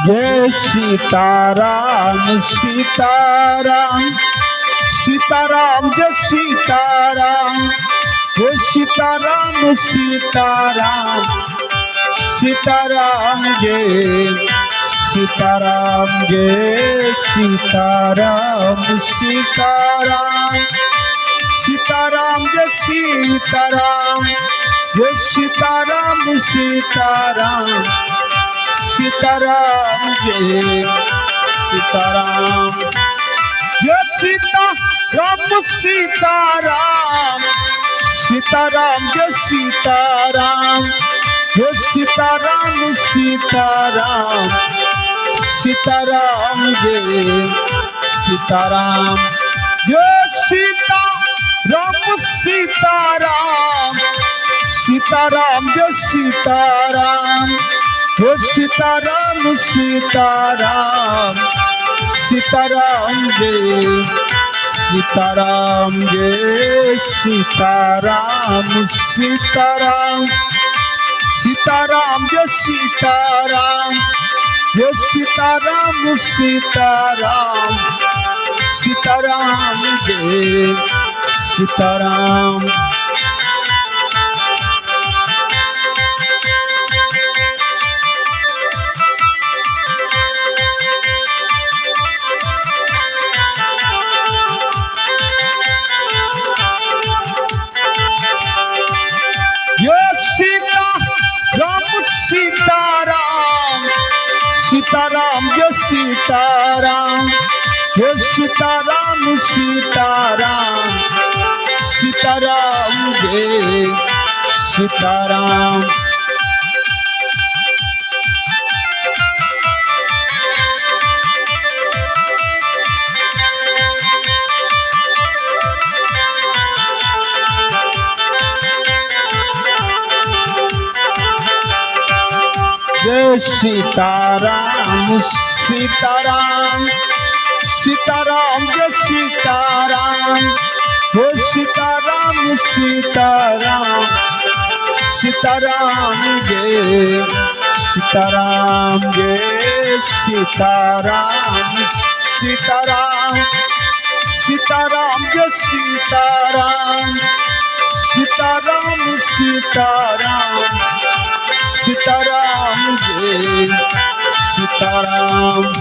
Jai Sitaram Sitaram Sitaram Jai Sitaram Jai Sitaram Sitaram Sitaram Jai Sitaram Jai Sitaram Sitaram Sitaram Jai Sitaram Jai Sitaram Sitaram Sitaram Jai Sitaram Jai Sitaram Sitaram Sitaram Jai Sitaram Jai Sitaram Sitaram Sitaram Jai Sitaram Jai Sitaram Sitaram Sitaram Jai Sitaram Jai Sitaram Sitaram Sitaram Jai Sitaram Jai Sitaram Sitaram Sitaram Jai Sitaram Jai Sitaram Sitaram Sitaram Jai Sitaram Sitaram Jai Sitaram Jai Sitaram Sitaram Sitaram Jai Sitaram Jai Sitaram Sitaram Sitaram Jai Sitaram Jai Sitaram Sitaram Sitaram Jai Sitaram Jai Sitaram Sitaram Sitaram Jai Sitaram Sitaram Sitaram Sitaram Jai Sitaram.